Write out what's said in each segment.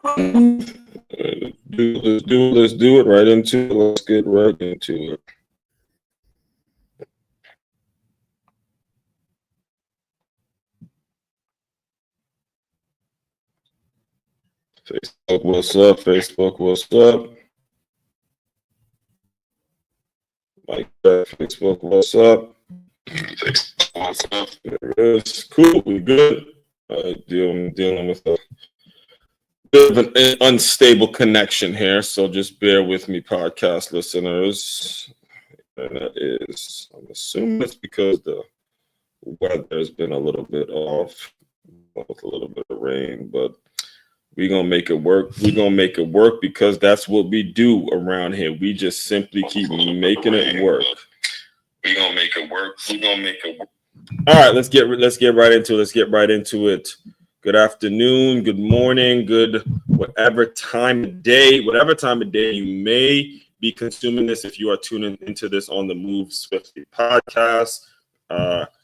Let's do it right into it. Let's get right into it. Facebook, what's up? Facebook, what's up? Mike, Facebook, what's up? What's up? There it is. Cool, we good. Dealing with a bit of an unstable connection here, so just bear with me, podcast listeners. And that is, I'm assuming it's because the weather has been a little bit off with a little bit of rain, but we're gonna make it work. We're gonna make it work because that's what we do around here. We just simply keep making it work. We're gonna make it work. We're gonna make it work. All right, let's get right into it. Let's get right into it. Good afternoon, good morning, good whatever time of day you may be consuming this. If you are tuning into this on the Move Swiftly podcast,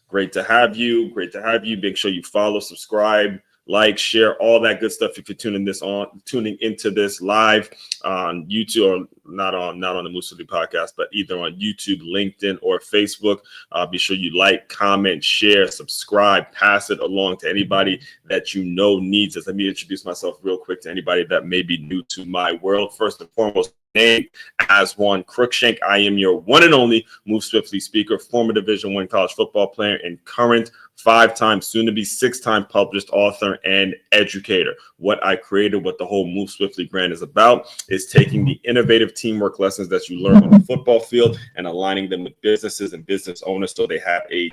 great to have you. Make sure you follow, subscribe, like, share, all that good stuff. If you're tuning into this live on YouTube, or not on the Move Swiftly podcast, but either on YouTube, LinkedIn, or Facebook, be sure you like, comment, share, subscribe, pass it along to anybody that you know needs it. Let me introduce myself real quick to anybody that may be new to my world. First and foremost, name Aswan Crookshank. I am your one and only Move Swiftly speaker, former Division I college football player, and current 5-time, soon to be 6-time published author and educator. What I created, what the whole Move Swiftly brand is about, is taking the innovative teamwork lessons that you learn on the football field and aligning them with businesses and business owners so they have a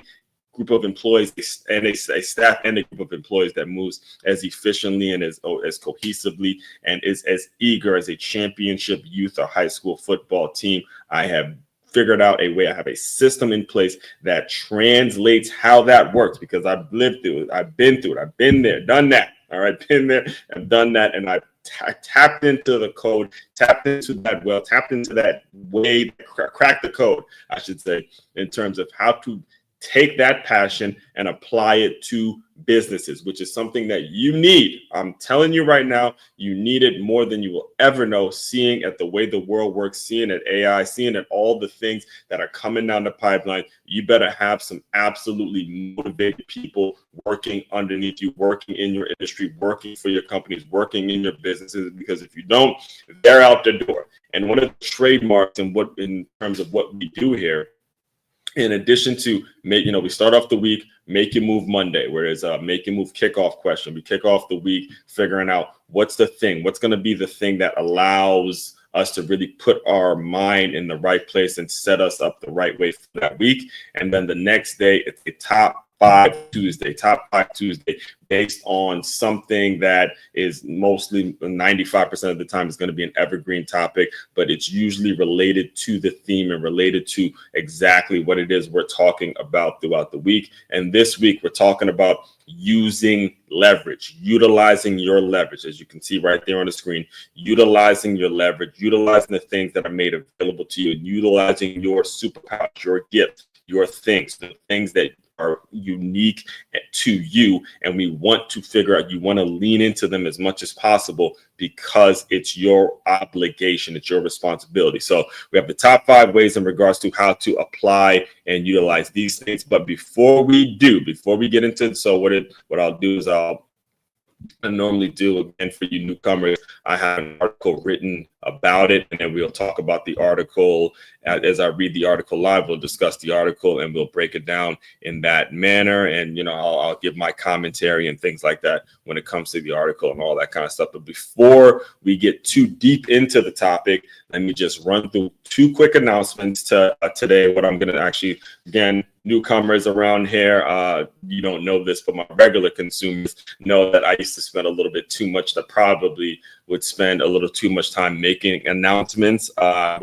group of employees and a staff and a group of employees that moves as efficiently and as cohesively and is as eager as a championship youth or high school football team. I have figured out a way. I have a system in place that translates how that works because I've lived through it. I've been through it. I've been there, done that. All right, been there and done that. And I tapped into the code, tapped into that way, cracked the code, I should say, in terms of how to take that passion and apply it to businesses, which is something that you need. I'm telling you right now, you need it more than you will ever know, seeing at the way the world works, seeing at AI, seeing at all the things that are coming down the pipeline. You better have some absolutely motivated people working underneath you, working in your industry, working for your companies, working in your businesses, because if you don't, they're out the door. And one of the trademarks in terms of what we do here, in addition to we start off the week, Make Your Move Monday, where it's a Make Your Move kickoff question. We kick off the week figuring out what's going to be the thing that allows us to really put our mind in the right place and set us up the right way for that week. And then the next day, it's a top 5 Tuesday, based on something that is mostly 95% of the time is going to be an evergreen topic, but it's usually related to the theme and related to exactly what it is we're talking about throughout the week. And this week, we're talking about utilizing your leverage, as you can see right there on the screen, utilizing your leverage, utilizing the things that are made available to you, and utilizing your superpowers, your gifts, your things, the things that are unique to you, and we want to figure out, you want to lean into them as much as possible because it's your obligation, it's your responsibility. So we have the top 5 ways in regards to how to apply and utilize these things. But before we get into it, so what I'll do is I normally do, again, for you newcomers, I have an article written about it, and then we'll talk about the article. As I read the article live, we'll discuss the article and we'll break it down in that manner. And, I'll give my commentary and things like that when it comes to the article and all that kind of stuff. But before we get too deep into the topic, let me just run through 2 quick announcements today. What I'm going to actually, again, newcomers around here, you don't know this, but my regular consumers know that I used to spend a little bit too much, that probably would spend a little too much time making announcements. I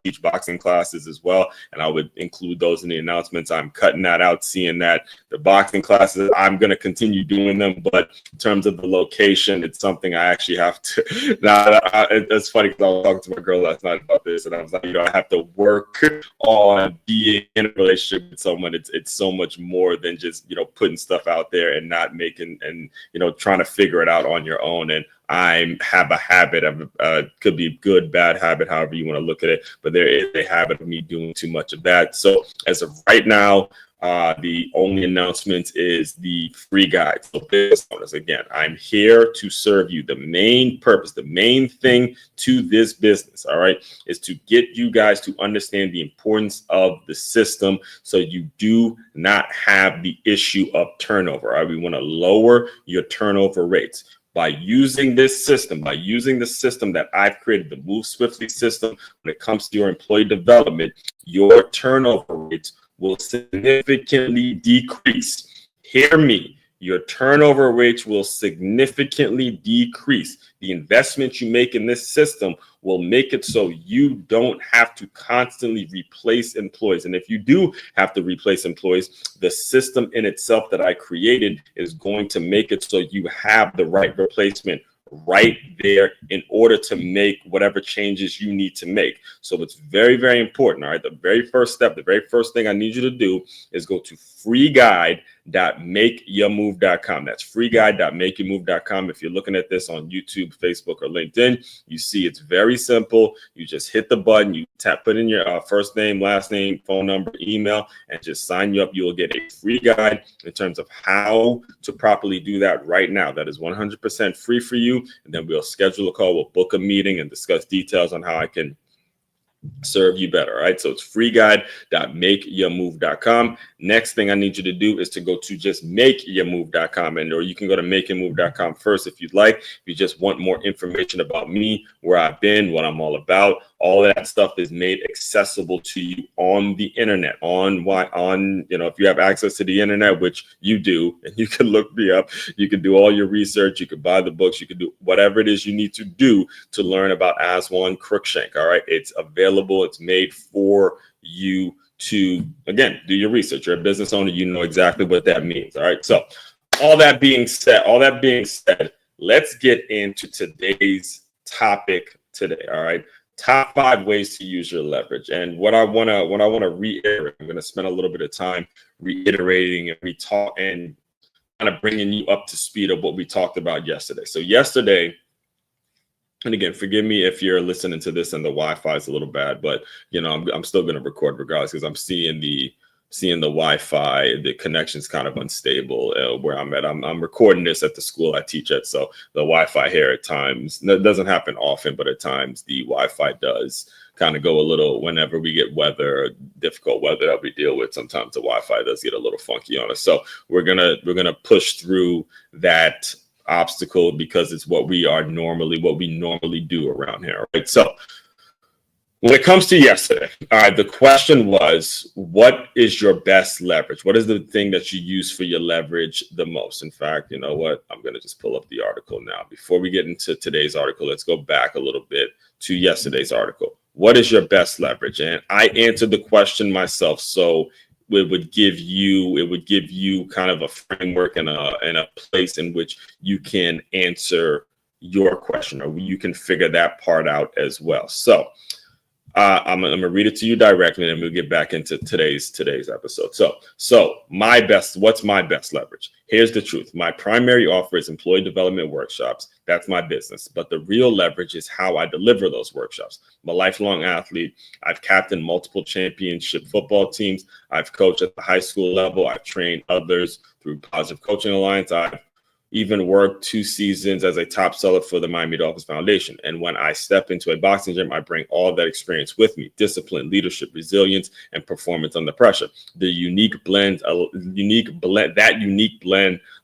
teach boxing classes as well, and I would include those in the announcements. I'm cutting that out, seeing that the boxing classes, I'm going to continue doing them, but in terms of the location, it's something I actually have to. Now, it's funny because I was talking to my girl last night about this, and I was like, I have to work on being in a relationship with someone. It's so much more than just putting stuff out there and not making and trying to figure it out on your own. And I have a habit of, could be good, bad habit, however you want to look at it, but there is a habit of me doing too much of that. So as of right now, the only announcement is the free guide. So business owners, again, I'm here to serve you. The main purpose, the main thing to this business, all right, is to get you guys to understand the importance of the system so you do not have the issue of turnover. All right? We want to lower your turnover rates. By using this system, by using the system that I've created, the Move Swiftly system, when it comes to your employee development, your turnover rates will significantly decrease. Hear me. Your turnover rates will significantly decrease. The investment you make in this system will make it so you don't have to constantly replace employees. And if you do have to replace employees, the system in itself that I created is going to make it so you have the right replacement right there in order to make whatever changes you need to make. So it's very, very important. All right. The very first step, the very first thing I need you to do is go to freeguide.makeyourmove.com. That's freeguide.makeyourmove.com. If you're looking at this on YouTube, Facebook, or LinkedIn, you see it's very simple. You just hit the button, you put in your first name, last name, phone number, email, and just sign you up. You will get a free guide in terms of how to properly do that right now. That is 100% free for you. And then we'll schedule a call, we'll book a meeting and discuss details on how I can serve you better. All right. So it's freeguide.makeyourmove.com. Next thing I need you to do is to go to just makeyourmove.com, or you can go to makeyourmove.com first if you'd like. If you just want more information about me, where I've been, what I'm all about, all of that stuff is made accessible to you on the internet. If you have access to the internet, which you do, and you can look me up, you can do all your research, you can buy the books, you can do whatever it is you need to do to learn about Aswan Crookshank. All right. It's available. It's made for you to, again, do your research. You're a business owner. You know exactly what that means. All right. So all that being said, let's get into today's topic today. All right. Top 5 ways to use your leverage. And what I want to reiterate, I'm going to spend a little bit of time reiterating and and kind of bringing you up to speed of what we talked about yesterday. So yesterday, and again, forgive me if you're listening to this and the Wi-Fi is a little bad, but I'm still going to record regardless because I'm seeing the Wi-Fi, the connection's kind of unstable where I'm at. I'm recording this at the school I teach at, so the Wi-Fi here at times, it doesn't happen often, but at times the Wi-Fi does kind of go a little, whenever we get difficult weather that we deal with, sometimes the Wi-Fi does get a little funky on us. So we're gonna push through that obstacle because it's what we normally do around here, right? So when it comes to yesterday, all right, the question was, what is your best leverage? What is the thing that you use for your leverage the most? In fact, you know what? I'm going to just pull up the article now. Before we get into today's article, let's go back a little bit to yesterday's article. What is your best leverage? And I answered the question myself, so it would give you kind of a framework and a place in which you can answer your question, or you can figure that part out as well. So I'm gonna read it to you directly, and we'll get back into today's episode. So what's my best leverage? Here's the truth. My primary offer is employee development workshops. That's my business. But the real leverage is how I deliver those workshops. I'm a lifelong athlete. I've captained multiple championship football teams. I've coached at the high school level. I've trained others through Positive Coaching Alliance. I've even worked 2 seasons as a top seller for the Miami Dolphins Foundation. And when I step into a boxing gym, I bring all that experience with me: discipline, leadership, resilience, and performance under pressure. The unique blend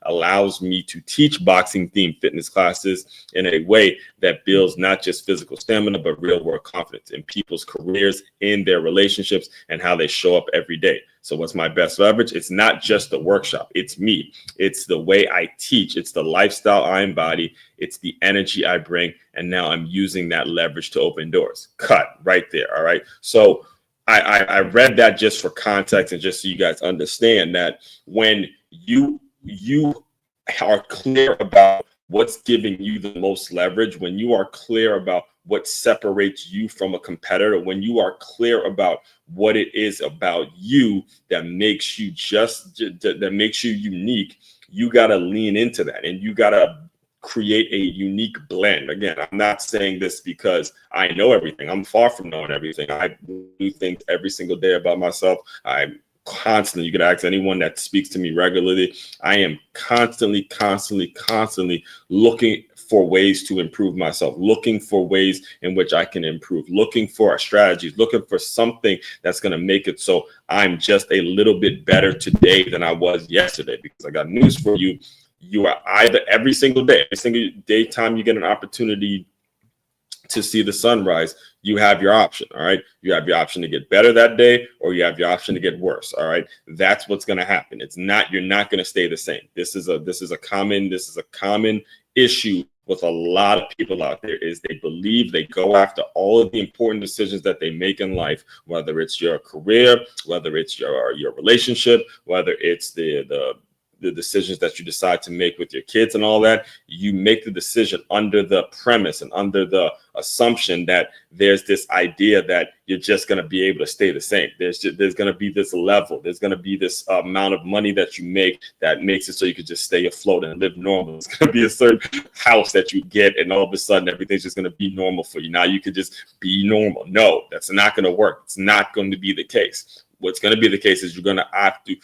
allows me to teach boxing themed fitness classes in a way that builds not just physical stamina, but real world confidence in people's careers, in their relationships, and how they show up every day. So what's my best leverage? It's not just the workshop. It's me. It's the way I teach. It's the lifestyle I embody. It's the energy I bring. And now I'm using that leverage to open doors. Cut right there. All right. So I read that just for context and just so you guys understand that when you are clear about what's giving you the most leverage, when you are clear about what separates you from a competitor, when you are clear about what it is about you that makes you unique, you got to lean into that, and you got to create a unique blend. Again, I'm not saying this because I know everything. I'm far from knowing everything. I do things every single day about myself. I'm constantly, you can ask anyone that speaks to me regularly, I am constantly looking for ways to improve myself, looking for ways in which I can improve, looking for strategies, looking for something that's going to make it so I'm just a little bit better today than I was yesterday. Because I got news for you. You are either every single day time you get an opportunity to see the sunrise, you have your option. All right. You have your option to get better that day, or you have your option to get worse. All right. That's what's going to happen. You're not going to stay the same. This is a common issue with a lot of people out there, is they believe they go after all of the important decisions that they make in life, whether it's your career, whether it's your relationship, whether it's the decisions that you decide to make with your kids and all that. You make the decision under the premise and under the assumption that there's this idea that you're just going to be able to stay the same. There's going to be this level. There's going to be this amount of money that you make that makes it so you can just stay afloat and live normal. It's going to be a certain house that you get, and all of a sudden everything's just going to be normal for you. Now you could just be normal. No, that's not going to work. It's not going to be the case. What's going to be the case is you're going to have to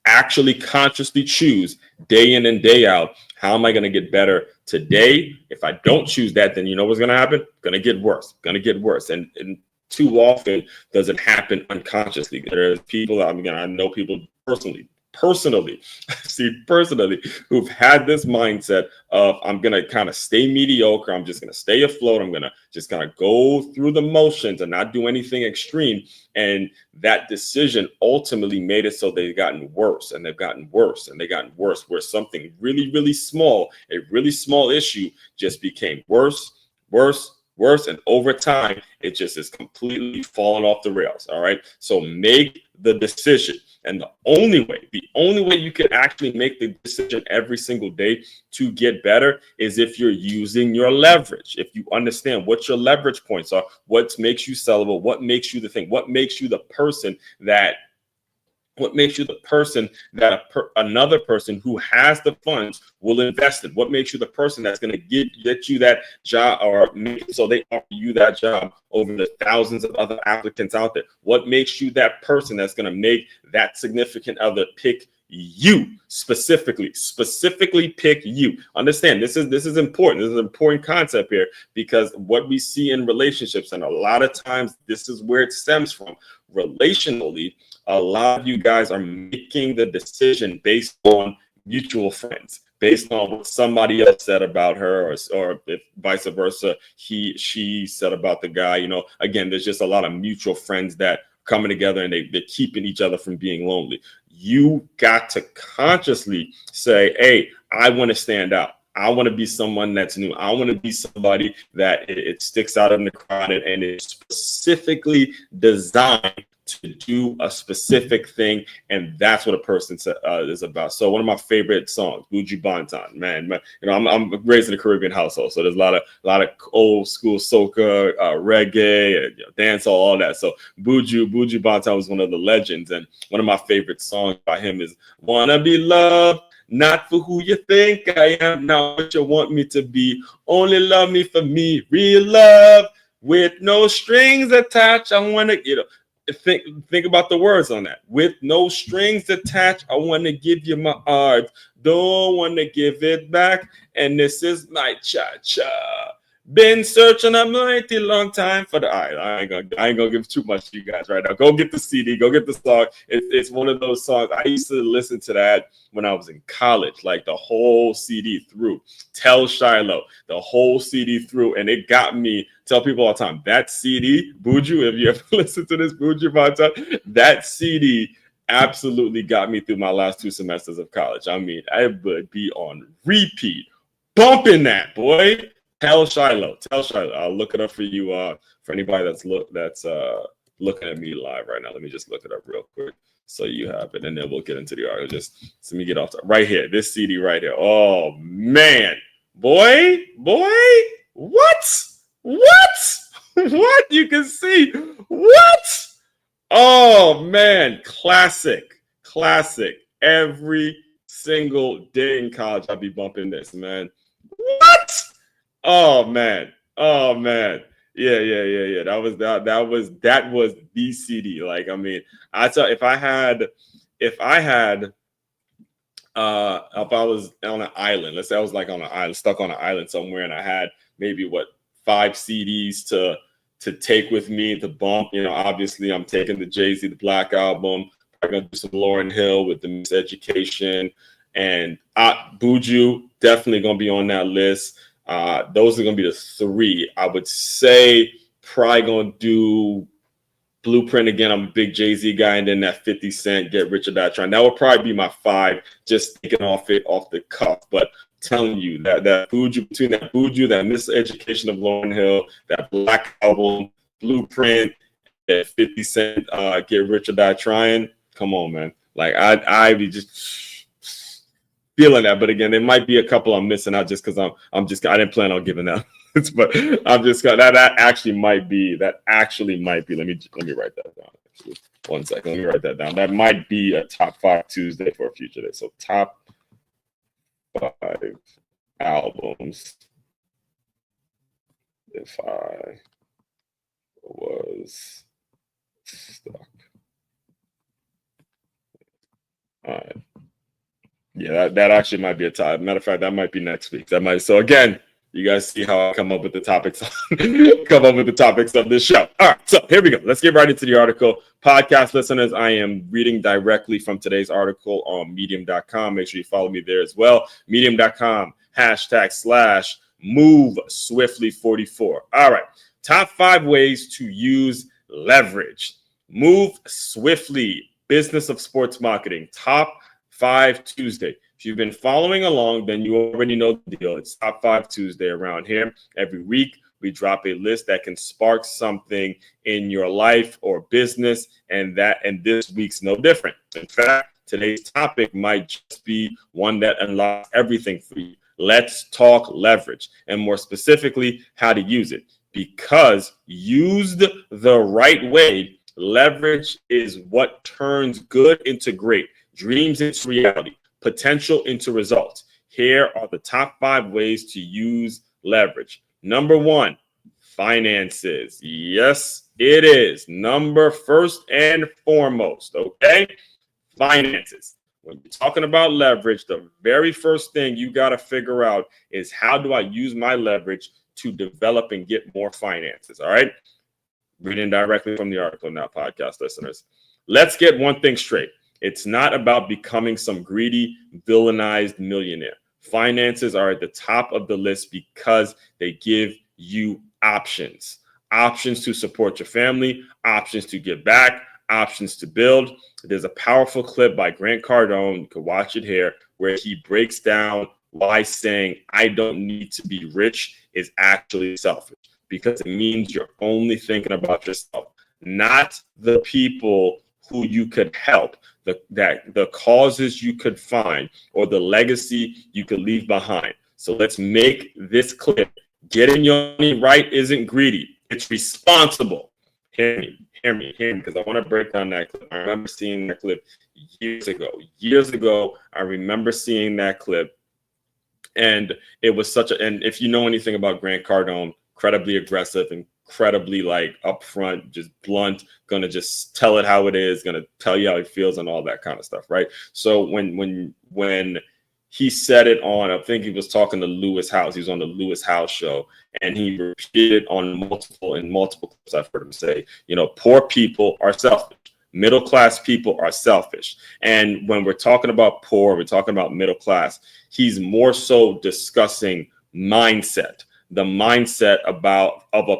actually consciously choose day in and day out. How am I going to get better today? If I don't choose that, then you know what's going to happen? Going to get worse. And too often does it happen unconsciously. There's people, I know people personally, who've had this mindset of, I'm going to kind of stay mediocre. I'm just going to stay afloat. I'm going to just kind of go through the motions and not do anything extreme. And that decision ultimately made it so they've gotten worse, and they've gotten worse, and they've gotten worse, where something really, really small, a really small issue just became worse. And over time, it just is completely falling off the rails. All right. So make the decision. And the only way you can actually make the decision every single day to get better is if you're using your leverage. If you understand what your leverage points are, what makes you sellable, what makes you the thing, what makes you the person that another person who has the funds will invest in. What makes you the person that's going to get you that job, or make it so they offer you that job over the thousands of other applicants out there? What makes you that person that's going to make that significant other pick you specifically pick you? Understand, this is important. This is an important concept here, because what we see in relationships, and a lot of times this is where it stems from, relationally, a lot of you guys are making the decision based on mutual friends, based on what somebody else said about her, or if vice versa, she said about the guy. Again, there's just a lot of mutual friends that coming together, and they're keeping each other from being lonely. You got to consciously say, hey, I want to stand out. I want to be someone that's new. I want to be somebody that it sticks out in the crowd, and it's specifically designed to do a specific thing, and that's what a person is about. So one of my favorite songs, Buju Banton, man, I'm raised in a Caribbean household, so there's a lot of old school soca, reggae, and dancehall, all that. So Buju Banton was one of the legends, and one of my favorite songs by him is "Wanna Be Loved, Not for Who You Think I Am, Not What You Want Me to Be, Only Love Me for Me, Real Love with No Strings Attached. I want to, think about the words on that. With no strings attached, I want to give you my heart. Don't want to give it back. And this is my cha-cha. Been searching a mighty long time for the I ain't gonna give too much to you guys right now. Go get the CD, go get the song. It's one of those songs. I used to listen to that when I was in college, like the whole CD through. Tell Shiloh, the whole CD through, and it got me. Tell people all the time, that CD, Buju, if you ever listen to this Buju Banton, that CD absolutely got me through my last 2 semesters of college. I mean, I would be on repeat, bumping that, boy. Tell Shiloh. I'll look it up for you. For anybody that's looking at me live right now, let me just look it up real quick so you have it, and then we'll get into the article. Just let me get off right here. This CD right here. Oh man, boy, what? What? You can see what? Oh man, classic. Every single day in college I'd be bumping this, man. What? Oh man. Oh man. Yeah. That was the CD. Like, I mean, I tell if I was on an island, let's say I was like on an island, stuck on an island somewhere, and I had maybe 5 CDs to take with me to bump. You know, obviously I'm taking the Jay-Z, the Black Album. I'm gonna do some Lauryn Hill with the Miseducation, and Buju definitely gonna be on that list. Those are gonna be the 3. I would say probably gonna do Blueprint again. I'm a big Jay-Z guy, and then that 50 Cent Get Rich or Die Trying. That would probably be my 5, just thinking off the cuff. But telling you that Buju, between that Buju, that Miseducation of Lauryn Hill, that Black Album, Blueprint, that 50 Cent Get Rich or Die Trying. Come on, man. Like I be just feeling that. But again, there might be a couple I'm missing out just because I didn't plan on giving that. But I'm just that actually might be. Let me write that down. Actually, 1 second. Let me write that down. That might be a top 5 Tuesday for a future day. So top 5 albums if I was stuck. All right. Yeah, that actually might be a top. Matter of fact, that might be next week. So again, you guys see how I come up with the topics of this show. All right, so here we go. Let's get right into the article. Podcast listeners, I am reading directly from today's article on medium.com. Make sure you follow me there as well. Medium.com, #MoveSwiftly44. All right, top 5 ways to use leverage. Move swiftly. Business of sports marketing. Top 5 Tuesday. If you've been following along, then you already know the deal. It's Top 5 Tuesday around here. Every week, we drop a list that can spark something in your life or business, and this week's no different. In fact, today's topic might just be one that unlocks everything for you. Let's talk leverage, and more specifically, how to use it. Because used the right way, leverage is what turns good into great, dreams into reality, potential into results. Here are the top 5 ways to use leverage. Number 1, finances. Yes, it is. First and foremost, okay? Finances. When you're talking about leverage, the very first thing you got to figure out is, how do I use my leverage to develop and get more finances? All right? Reading directly from the article now, podcast listeners. Let's get one thing straight. It's not about becoming some greedy, villainized millionaire. Finances are at the top of the list because they give you options. Options to support your family, options to give back, options to build. There's a powerful clip by Grant Cardone, you can watch it here, where he breaks down why saying I don't need to be rich is actually selfish, because it means you're only thinking about yourself, not the people who you could help, the causes you could find, or the legacy you could leave behind. So let's make this clear. Getting your money right isn't greedy. It's responsible. Hear me, because I want to break down that clip. I remember seeing that clip years ago. I remember seeing that clip, and it was and if you know anything about Grant Cardone, incredibly aggressive, incredibly like upfront, just blunt, gonna just tell it how it is, gonna tell you how he feels and all that kind of stuff, right? So when he said it on, I think he was talking to Lewis House. He was on the Lewis House show, and he repeated on multiple clips I've heard him say, poor people are selfish. Middle class people are selfish. And when we're talking about poor, we're talking about middle class, he's more so discussing mindset. The mindset of a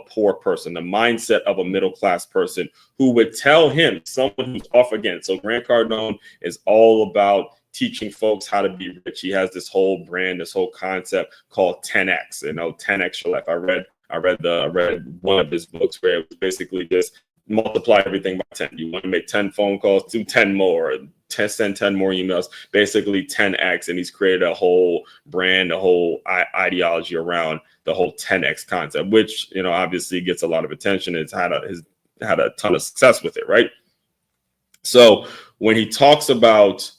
poor person, the mindset of a middle class person who would tell him, someone who's off again. So Grant Cardone is all about teaching folks how to be rich. He has this whole brand, this whole concept called 10X, 10X your life. I read one of his books where it was basically just multiply everything by 10. You want to make 10 phone calls, do 10 more, send 10 more emails, basically 10X. And he's created a whole brand, a whole ideology around the whole 10X concept, which, obviously gets a lot of attention. It's had a ton of success with it, right? So when he talks about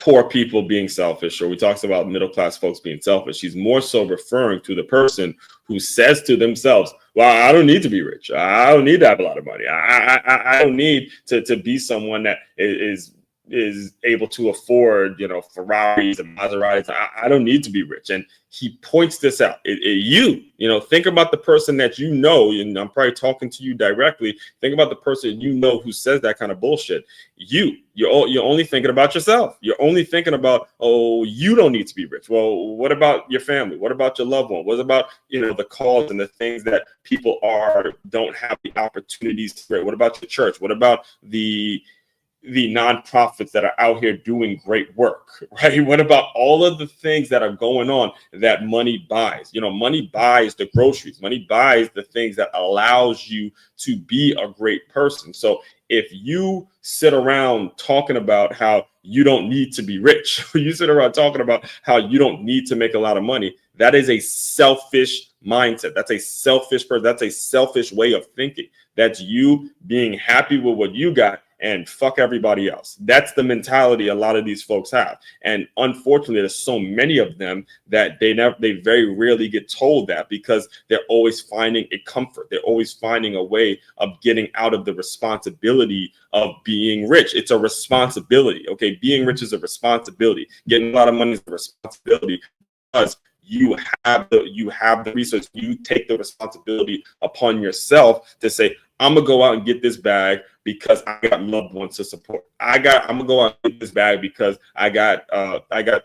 poor people being selfish, or we talks about middle class folks being selfish. He's more so referring to the person who says to themselves, well, I don't need to be rich. I don't need to have a lot of money. I don't need to be someone that is able to afford, Ferraris and Maseratis. I don't need to be rich. And he points this out. Think about the person that and I'm probably talking to you directly. Think about the person who says that kind of bullshit. You're only thinking about yourself. You're only thinking about, oh, you don't need to be rich. Well, what about your family? What about your loved one? What about, the cause and the things that people don't have the opportunities to create? What about your church? What about the nonprofits that are out here doing great work, right? What about all of the things that are going on that money buys? Money buys the groceries. Money buys the things that allows you to be a great person. So if you sit around talking about how you don't need to be rich, you sit around talking about how you don't need to make a lot of money, that is a selfish mindset. That's a selfish person. That's a selfish way of thinking. That's you being happy with what you got and fuck everybody else. That's the mentality a lot of these folks have. And unfortunately, there's so many of them that they very rarely get told that, because they're always finding a comfort. They're always finding a way of getting out of the responsibility of being rich. It's a responsibility. Okay. Being rich is a responsibility. Getting a lot of money is a responsibility, because you have the resource. You take the responsibility upon yourself to say, I'm gonna go out and get this bag because I got loved ones to support. I'm gonna go out and get this bag because I got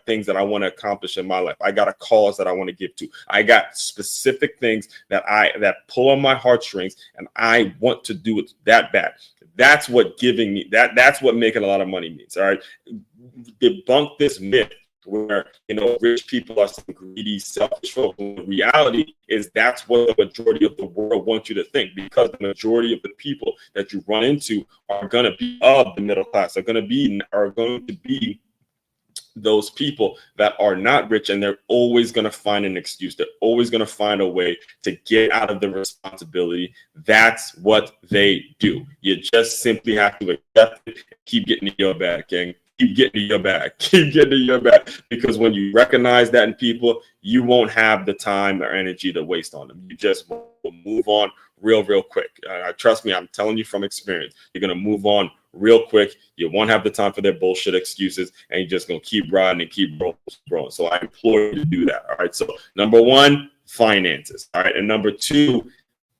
things that I want to accomplish in my life. I got a cause that I want to give to. I got specific things that pull on my heartstrings, and I want to do it that bad. That's what that's what making a lot of money means. All right, debunk this myth where rich people are some greedy, selfish folks. The reality is that's what the majority of the world wants you to think, because the majority of the people that you run into are going to be of the middle class, are going to be those people that are not rich, and they're always going to find an excuse. They're always going to find a way to get out of the responsibility. That's what they do. You just simply have to accept it, keep getting in your bag, gang. Keep getting in your bag. Keep getting in your bag. Because when you recognize that in people, you won't have the time or energy to waste on them. You just will move on real quick. Trust me, I'm telling you from experience. You're going to move on real quick. You won't have the time for their bullshit excuses, and you're just going to keep riding and keep rolling. So I implore you to do that. All right. So number one, finances. All right. And number two,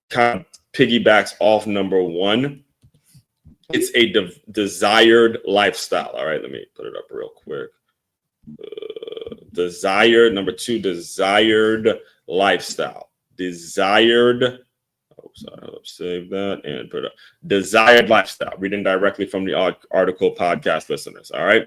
kind of piggybacks off number one. It's a desired lifestyle. All right, let me put it up real quick. Number two, desired lifestyle. Save that and put it up. Desired lifestyle. Reading directly from the article, podcast listeners. All right.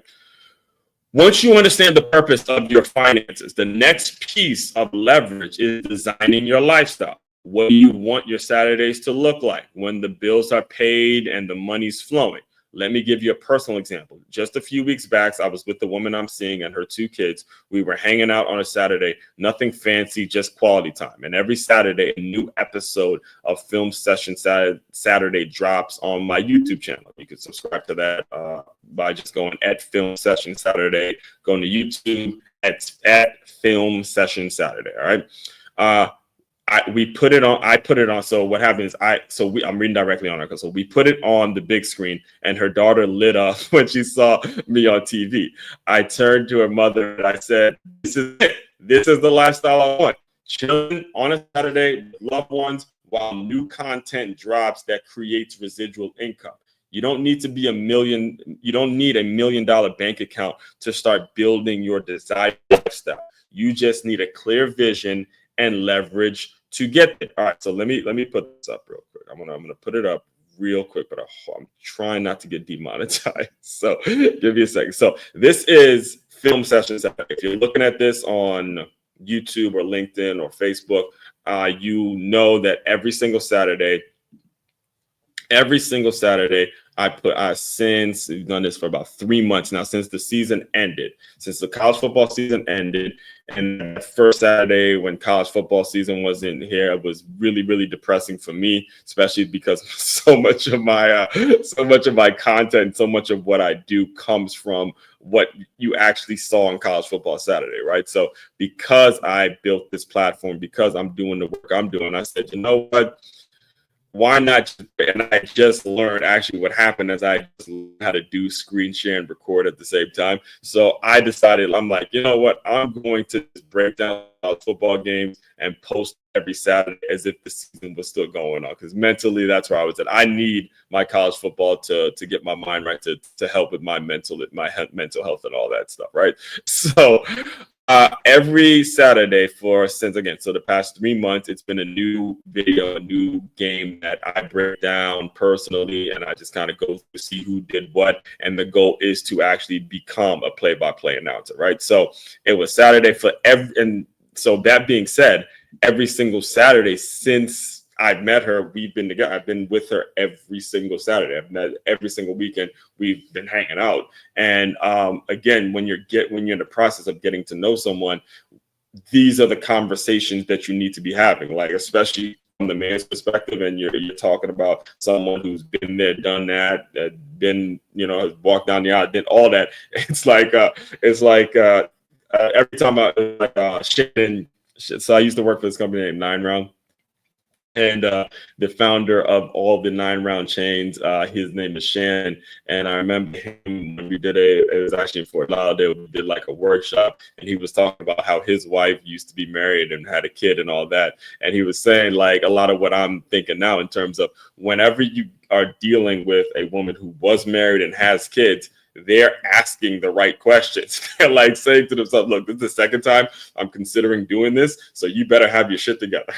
Once you understand the purpose of your finances, the next piece of leverage is designing your lifestyle. What do you want your Saturdays to look like when the bills are paid and the money's flowing? Let me give you a personal example. Just a few weeks back, I was with the woman I'm seeing and her two kids. We were hanging out on a Saturday, nothing fancy, just quality time. And every Saturday, a new episode of Film Session Saturday drops on my YouTube channel. You can subscribe to that by just going at Film Session Saturday, going to YouTube at Film Session Saturday. All right. I put it on. So what happens? I'm reading directly on her. So we put it on the big screen, and her daughter lit up when she saw me on TV. I turned to her mother and I said, "This is it. This is the lifestyle I want. Chilling on a Saturday with loved ones while new content drops that creates residual income. You don't need to be You don't need $1 million bank account to start building your desired lifestyle. You just need a clear vision and leverage to get there." All right, so let me put this up real quick. I'm gonna put it up real quick, but I'm trying not to get demonetized. So give me a second. So this is Film Sessions. If you're looking at this on YouTube or LinkedIn or Facebook, you know that every single Saturday, since we've done this for about 3 months now, since the season ended, since the college football season ended, and that first Saturday when college football season wasn't here, it was really, really depressing for me, especially because so much of my content, so much of what I do comes from what you actually saw on college football Saturday, right? So because I built this platform, because I'm doing the work I'm doing, I said, you know what? Why not? And I just learned actually what happened as I just learned how to do screen share and record at the same time. So I decided, I'm like, you know what? I'm going to break down football games and post every Saturday as if the season was still going on. Because mentally, that's where I was at. I need my college football to get my mind right, to help with my mental health and all that stuff, right? So every Saturday since the past 3 months, it's been a new video, a new game that I break down personally, and I just kind of go to see who did what. And the goal is to actually become a play-by-play announcer, right? So it was Saturday and so that being said, every single Saturday since I've met her, we've been together. I've been with her every single Saturday. I've met every single weekend. We've been hanging out. And again, when you're in the process of getting to know someone, these are the conversations that you need to be having, like especially from the man's perspective, and you're talking about someone who's been there, done that, been, has walked down the aisle, did all that. It's like every time Shannon. So I used to work for this company named 9 Round. And the founder of all the 9 Round chains, his name is Shannon. And I remember him when it was actually in Fort Lauderdale, we did like a workshop, and he was talking about how his wife used to be married and had a kid and all that. And he was saying like a lot of what I'm thinking now in terms of whenever you are dealing with a woman who was married and has kids, they're asking the right questions. They're like saying to themselves, look, this is the second time I'm considering doing this, so you better have your shit together.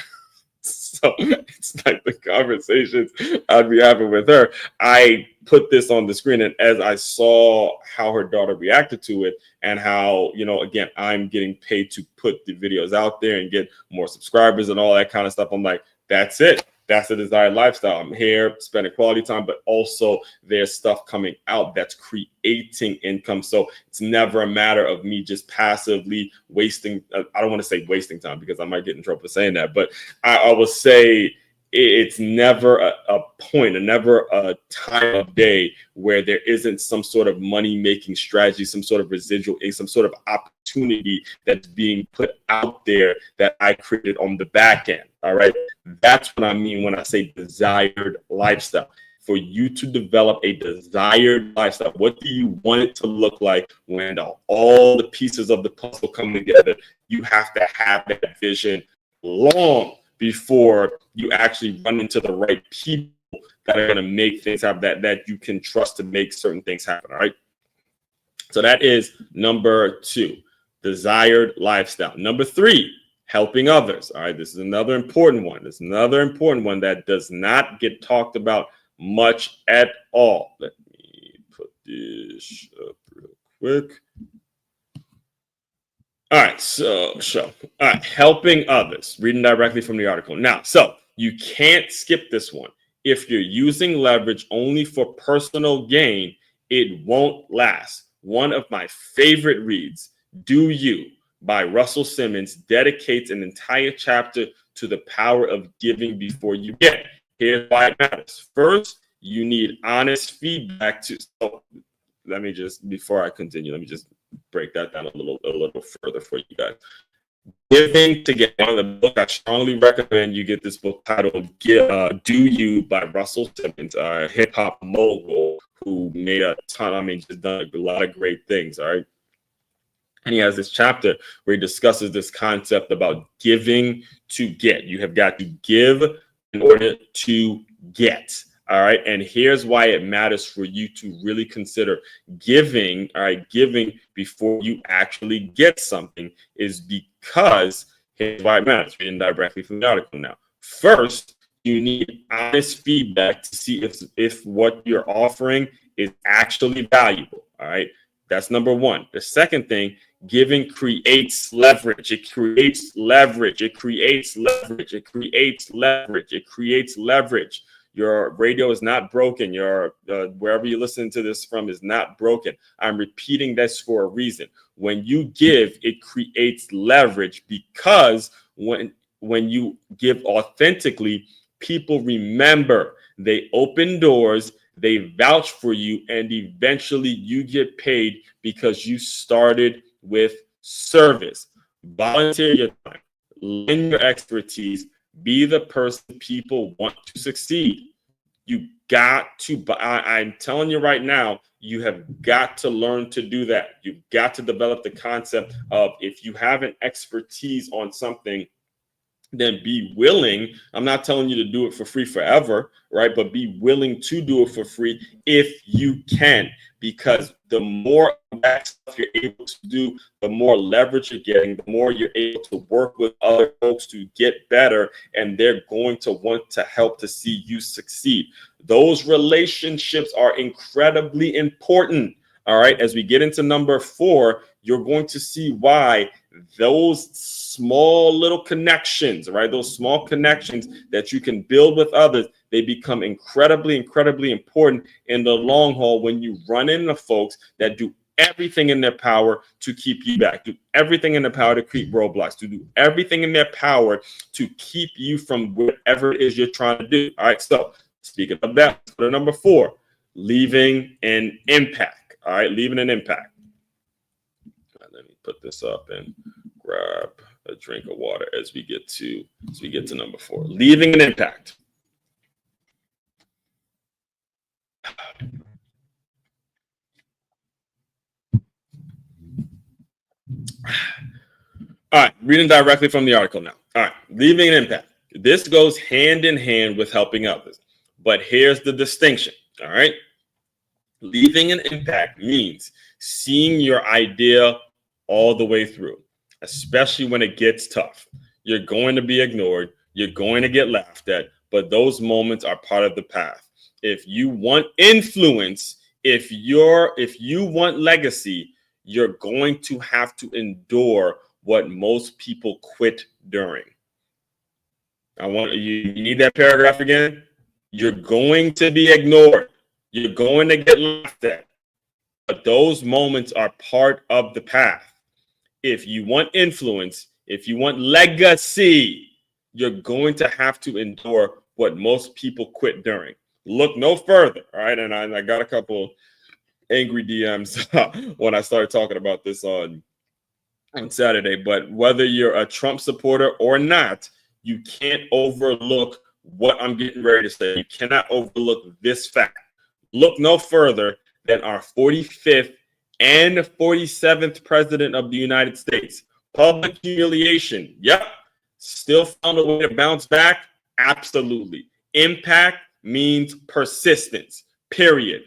So it's like the conversations I'd be having with her. I put this on the screen, and as I saw how her daughter reacted to it, and how, again, I'm getting paid to put the videos out there and get more subscribers and all that kind of stuff, I'm like, that's it. That's the desired lifestyle. I'm here spending quality time, but also there's stuff coming out that's creating income. So it's never a matter of me just passively wasting. I don't want to say wasting time because I might get in trouble for saying that, but I will say it's never a point, never a time of day where there isn't some sort of money-making strategy, some sort of residual, some sort of opportunity that's being put out there that I created on the back end. All right. That's what I mean when I say desired lifestyle. For you to develop a desired lifestyle, what do you want it to look like when all the pieces of the puzzle come together? You have to have that vision long before you actually run into the right people that are going to make things happen, that you can trust to make certain things happen. All right. So that is number 2, desired lifestyle. Number 3, helping others. All right. This is another important one. This is another important one that does not get talked about much at all. Let me put this up real quick. All right. So, all right. Helping others. Reading directly from the article. Now, so you can't skip this one. If you're using leverage only for personal gain, it won't last. One of my favorite reads, Do You, by Russell Simmons, dedicates an entire chapter to the power of giving before you get. Here's why it matters. First, you need honest feedback so let me just, before I continue, let me just break that down a little further for you guys. Giving to Get, one of the books I strongly recommend you get this book titled Do You by Russell Simmons, a hip hop mogul who made a ton, just done a lot of great things. All right. And he has this chapter where he discusses this concept about giving to get. You have got to give in order to get. All right. And here's why it matters for you to really consider giving. All right. Giving before you actually get something is because here's why it matters. Reading directly from the article now. First, you need honest feedback to see if what you're offering is actually valuable. All right. That's number 1. The second thing, giving creates leverage. It creates leverage. It creates leverage. It creates leverage. It creates leverage. Your radio is not broken. Your wherever you listen to this from is not broken. I'm repeating this for a reason. When you give, it creates leverage, because when you give authentically, people remember, they open doors, they vouch for you, and eventually you get paid because you started with service. Volunteer your time, lend your expertise, be the person people want to succeed. You got to, I'm telling you right now, you have got to learn to do that. You've got to develop the concept of, if you have an expertise on something, then be willing. I'm not telling you to do it for free forever, right? But be willing to do it for free if you can, because the more that stuff you're able to do, the more leverage you're getting, the more you're able to work with other folks to get better, and they're going to want to help to see you succeed. Those relationships are incredibly important. All right, as we get into number 4, you're going to see why those small little connections, right? Those small connections that you can build with others, they become incredibly, incredibly important in the long haul when you run into folks that do everything in their power to keep you back, do everything in their power to create roadblocks, to do everything in their power to keep you from whatever it is you're trying to do. All right, so speaking of that, let's go to number 4, leaving an impact. All right, leaving an impact. Let me put this up and grab a drink of water as we get to number 4. Leaving an impact. All right, reading directly from the article now. All right, leaving an impact. This goes hand in hand with helping others, but here's the distinction. All right, leaving an impact means seeing your idea all the way through, especially when it gets tough. You're going to be ignored. You're going to get laughed at, but those moments are part of the path. If you want influence, if you want legacy, you're going to have to endure what most people quit during. You need that paragraph again. You're going to be ignored. You're going to get laughed at, but those moments are part of the path. If you want influence, if you want legacy, you're going to have to endure what most people quit during. Look no further, all right? And I got a couple angry DMs when I started talking about this on Saturday, but whether you're a Trump supporter or not, you can't overlook what I'm getting ready to say. You cannot overlook this fact. Look no further than our 45th and 47th president of the United States. Public humiliation. Yep. Still found a way to bounce back? Absolutely. Impact means persistence. Period.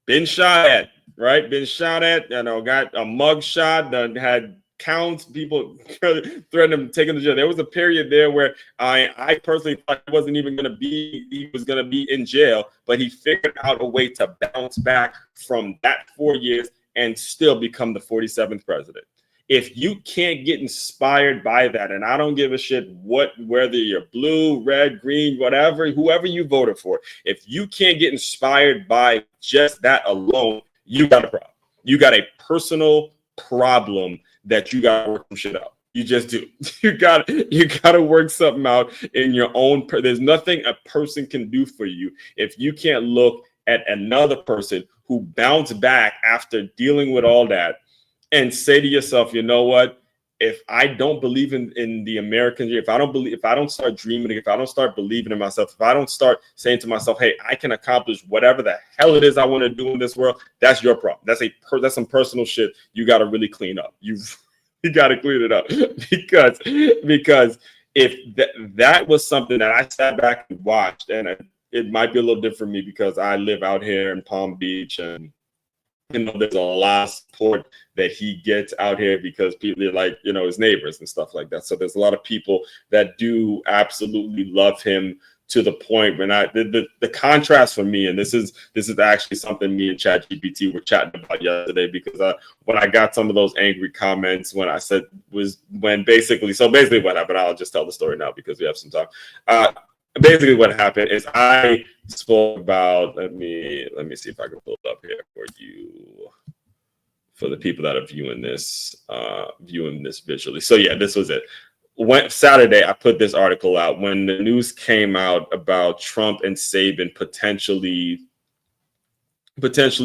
Been shot at, right? Been shot at, got a mug shot, had counts, people threatened him, taking the jail. There was a period there where I personally thought he was going to be in jail, but he figured out a way to bounce back from that 4 years and still become the 47th president. If you can't get inspired by that, and I don't give a shit whether you're blue, red, green, whatever, whoever you voted for, if you can't get inspired by just that alone, you got a problem. You got a personal problem that you got to work some shit out. You just do. You got to work something out in your own. There's nothing a person can do for you if you can't look at another person who bounced back after dealing with all that and say to yourself, you know what? If I don't believe in the American dream, if I don't start dreaming, if I don't start believing in myself, if I don't start saying to myself, hey, I can accomplish whatever the hell it is I want to do in this world, that's your problem. That's some personal shit you got to really clean up. You got to clean it up because if that was something that I sat back and watched, and it might be a little different for me because I live out here in Palm Beach, and there's a lot of support that he gets out here because people are like, his neighbors and stuff like that. So there's a lot of people that do absolutely love him to the point when the contrast for me, and this is actually something me and ChatGPT were chatting about yesterday, because when I got some of those angry comments when I said basically what happened, I'll just tell the story now because we have some time. basically what happened is I spoke about, let me see if I can pull it up here for you, for the people that are viewing this visually. So yeah, this was it. Saturday, I put this article out when the news came out about Trump and Saban potentially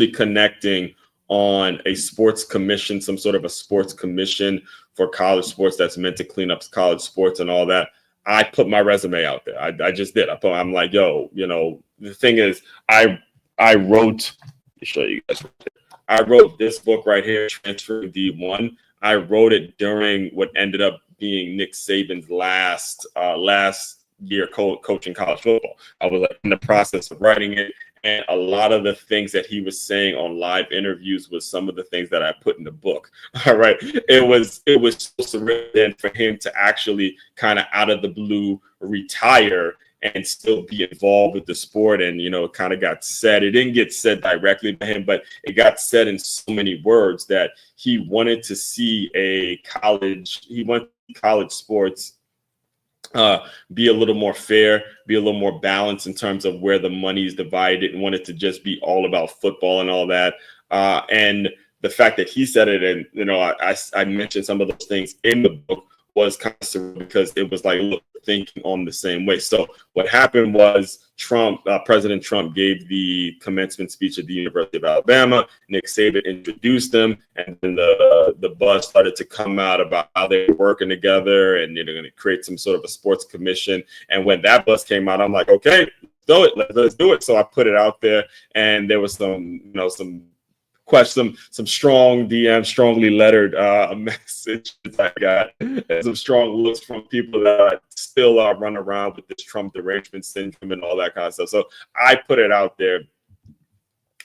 connecting on a sports commission, some sort of a sports commission for college sports that's meant to clean up college sports and all that. I put my resume out there. I just did. I'm like, yo, the thing is, I wrote. Let me show you guys. I wrote this book right here, Transfer D1. I wrote it during what ended up being Nick Saban's last year coaching college football. I was like in the process of writing it, and a lot of the things that he was saying on live interviews was some of the things that I put in the book. All right, it was so surreal for him to actually kind of out of the blue retire and still be involved with the sport. And, it kind of got said, it didn't get said directly by him, but it got said in so many words that he wanted to see college sports be a little more fair, be a little more balanced in terms of where the money is divided, and want it to just be all about football and all that. And the fact that he said it, and I mentioned some of those things in the book, was kind of surreal because it was like, look, thinking on the same way. So what happened was President Trump gave the commencement speech at the University of Alabama. Nick Saban introduced them, and then the buzz started to come out about how they were working together and going to create some sort of a sports commission. And when that buzz came out, I'm like, okay, let's do it. So I put it out there, and there was some question, some strong DM, strongly lettered messages I got, and some strong looks from people that still run around with this Trump derangement syndrome and all that kind of stuff. So I put it out there,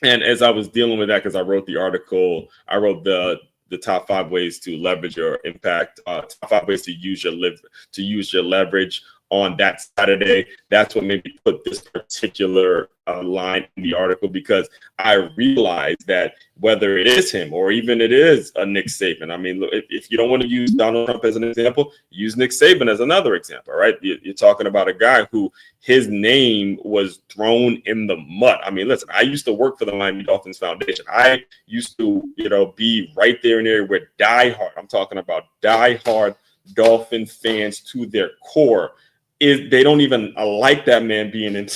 and as I was dealing with that, because I wrote the article, I wrote the top 5 ways to leverage your impact, top 5 ways to use your leverage on that Saturday. That's what made me put this particular line in the article, because I realized that whether it is him or even it is a Nick Saban, I mean, look, if you don't want to use Donald Trump as an example, use Nick Saban as another example, right? You're talking about a guy who his name was thrown in the mud. I mean, listen, I used to work for the Miami Dolphins Foundation. I used to, be right there in there with I'm talking about diehard Dolphin fans to their core. They don't even like that man being in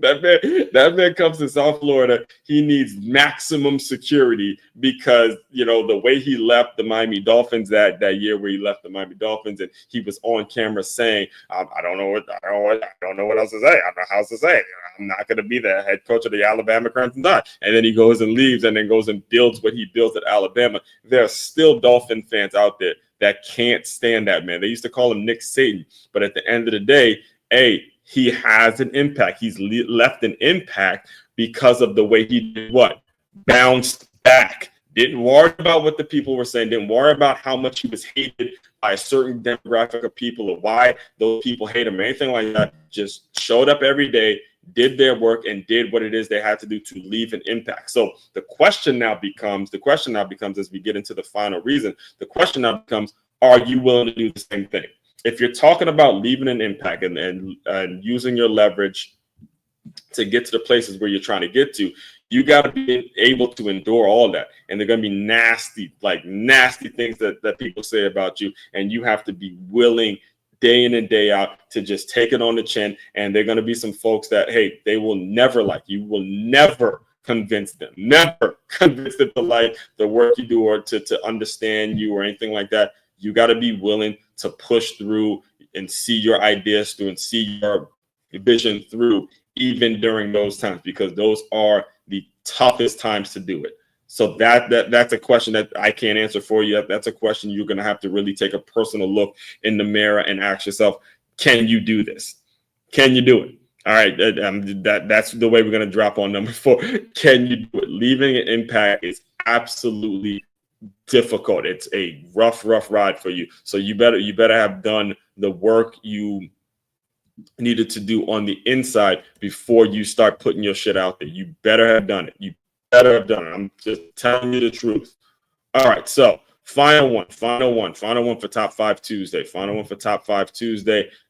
that man comes to South Florida. He needs maximum security because the way he left the Miami Dolphins that year, where he left the Miami Dolphins, and he was on camera saying, I don't know what else to say. I don't know how else to say it. I'm not going to be the head coach of the Alabama Crimson Tide. And then he goes and leaves, and then goes and builds what he built at Alabama. There are still Dolphin fans out there that can't stand that man. They used to call him Nick Satan, but at the end of the day, he has an impact. He's left an impact because of the way he did what? Bounced back. Didn't worry about what the people were saying. Didn't worry about how much he was hated by a certain demographic of people, or why those people hate him, or anything like that. Just showed up every day, did their work, and did what it is they had to do to leave an impact. So the question now becomes, as we get into the final reason, the question now becomes, are you willing to do the same thing? If you're talking about leaving an impact and using your leverage to get to the places where you're trying to get to, you got to be able to endure all that. And they're going to be nasty things that people say about you. And you have to be willing day in and day out to just take it on the chin. And they're going to be some folks that, hey, they will never like you. Will never convince them to like the work you do, or to understand you, or anything like that. You got to be willing to push through and see your ideas through and see your vision through, even during those times, because those are the toughest times to do it. So that's a question that I can't answer for you. That's a question you're going to have to really take a personal look in the mirror and ask yourself, can you do this? Can you do it? All right, that's the way we're going to drop on number 4. Can you do it? Leaving an impact is absolutely difficult. It's a rough ride for you. So you better have done the work you needed to do on the inside before you start putting your shit out there. You better have done it. I'm just telling you the truth. All right, so final one for Top 5 Tuesday.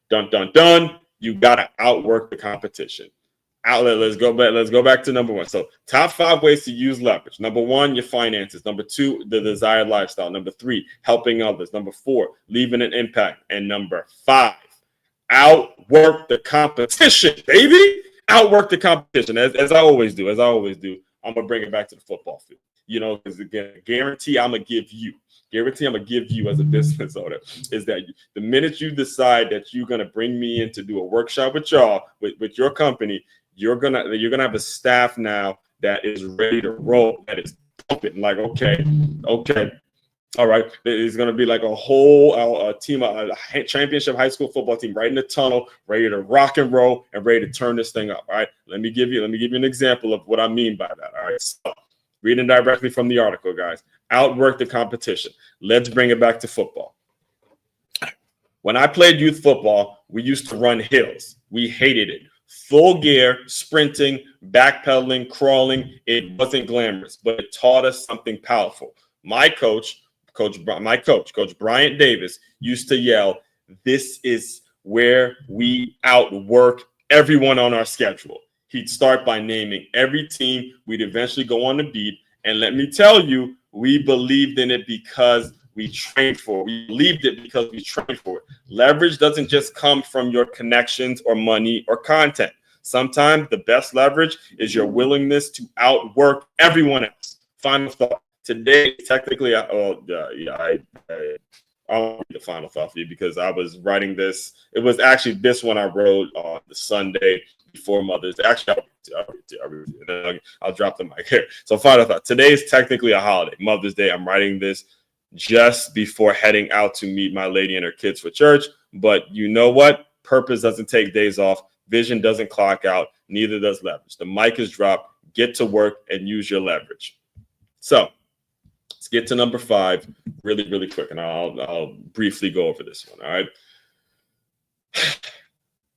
Dun. You got to outwork the competition. Let's go back to number one. So top 5 ways to use leverage. Number 1, your finances. Number 2, the desired lifestyle. Number 3, helping others. Number 4, leaving an impact. And number 5, outwork the competition, baby. Outwork the competition. As I always do. I'm gonna bring it back to the football field. Because again, guarantee I'm gonna give you as a business owner is that the minute you decide that you're gonna bring me in to do a workshop with y'all with your company, you're gonna have a staff now that is ready to roll, that is pumping. Like, okay, all right. It's going to be like a whole team, a championship high school football team right in the tunnel, ready to rock and roll and ready to turn this thing up. All right. Let me give you an example of what I mean by that. All right. So, reading directly from the article, guys. Outwork the competition. Let's bring it back to football. When I played youth football, we used to run hills. We hated it. Full gear, sprinting, backpedaling, crawling. It wasn't glamorous, but it taught us something powerful. My coach, Coach Bryant Davis, used to yell, "This is where we outwork everyone on our schedule." He'd start by naming every team we'd eventually go on to beat. And let me tell you, we believed in it because we trained for it. We believed it because we trained for it. Leverage doesn't just come from your connections or money or content. Sometimes the best leverage is your willingness to outwork everyone else. Final thought. Today, technically, I won't read the final thought for you because I was writing this. It was actually this one I wrote on the Sunday before Mother's Day. Actually, I'll drop the mic here. So final thought. Today is technically a holiday, Mother's Day. I'm writing this just before heading out to meet my lady and her kids for church. But you know what? Purpose doesn't take days off. Vision doesn't clock out. Neither does leverage. The mic is dropped. Get to work and use your leverage. So let's get to number 5 really, really quick. And I'll briefly go over this one. All right.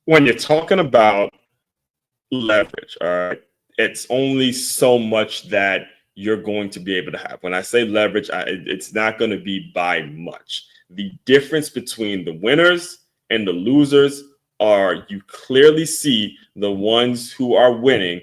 When you're talking about leverage, all right, it's only so much that you're going to be able to have. When I say leverage, it's not going to be by much. The difference between the winners and the losers are you clearly see the ones who are winning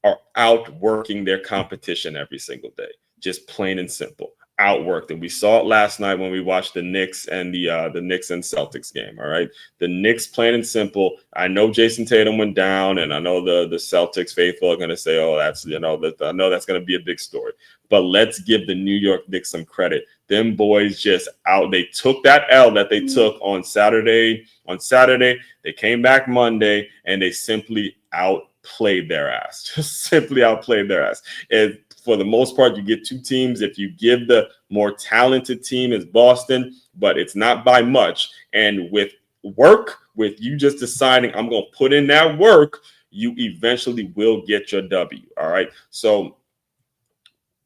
are outworking their competition every single day. Just plain and simple. Outworked. And we saw it last night when we watched the Knicks and the Knicks and Celtics game. All right. The Knicks, plain and simple. I know Jason Tatum went down, and I know the Celtics faithful are going to say, "Oh, I know that's going to be a big story." But let's give the New York Knicks some credit. Them boys just out. They took that L that they took on Saturday. They came back Monday and they simply outplayed their ass. Just simply outplayed their ass. And for the most part, you get 2 teams. If you give the more talented team is Boston, but it's not by much. And with work, with you just deciding I'm going to put in that work, you eventually will get your W. All right. So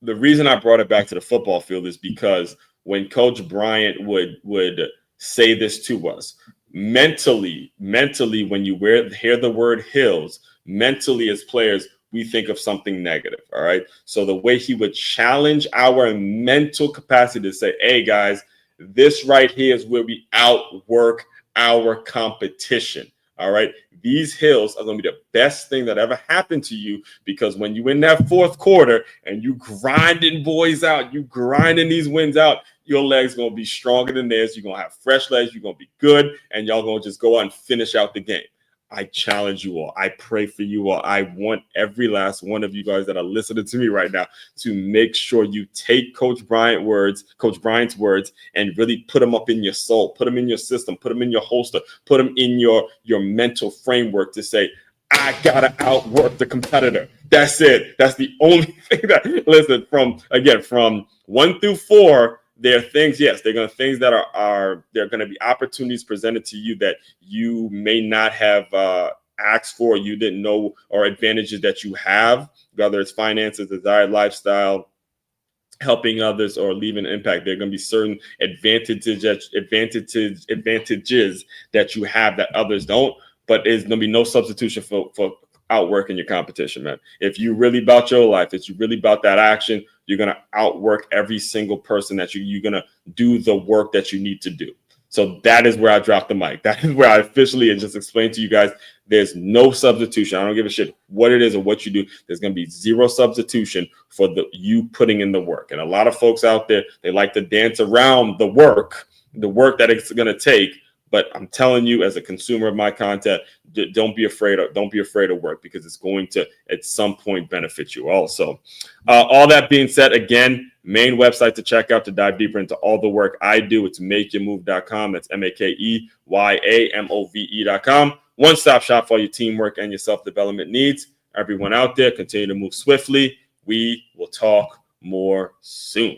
the reason I brought it back to the football field is because when Coach Bryant would say this to us, mentally, when you hear the word hills, mentally as players, we think of something negative. All right. So the way he would challenge our mental capacity to say, "Hey guys, this right here is where we outwork our competition." All right. These hills are going to be the best thing that ever happened to you, because when you in that 4th quarter and you grinding boys out, you grinding these wins out, your legs going to be stronger than theirs. You're going to have fresh legs. You're going to be good. And y'all going to just go out and finish out the game. I challenge you all. I pray for you all. I want every last one of you guys that are listening to me right now to make sure you take Coach Bryant's words, and really put them up in your soul, put them in your system, put them in your holster, put them in your mental framework to say, "I gotta outwork the competitor." That's it. That's the only thing that, listen, from 1 through 4, there are things, yes, they're going to things that are there are going to be opportunities presented to you that you may not have asked for, you didn't know, or advantages that you have, whether it's finances, desired lifestyle, helping others, or leaving an impact. There are going to be certain advantages that you have that others don't, but there's going to be no substitution for outworking your competition, man. If you really about your life, if you really about that action, you're going to outwork every single person that you're going to do the work that you need to do. So that is where I dropped the mic. That is where I officially and just explained to you guys, there's no substitution. I don't give a shit what it is or what you do. There's going to be zero substitution for you putting in the work. And a lot of folks out there, they like to dance around the work that it's going to take. But I'm telling you, as a consumer of my content, don't be afraid of work, because it's going to at some point benefit you also. All that being said, again, main website to check out to dive deeper into all the work I do, it's makeyourmove.com. That's MakeYamove.com. One-stop shop for all your teamwork and your self-development needs. Everyone out there, continue to move swiftly. We will talk more soon.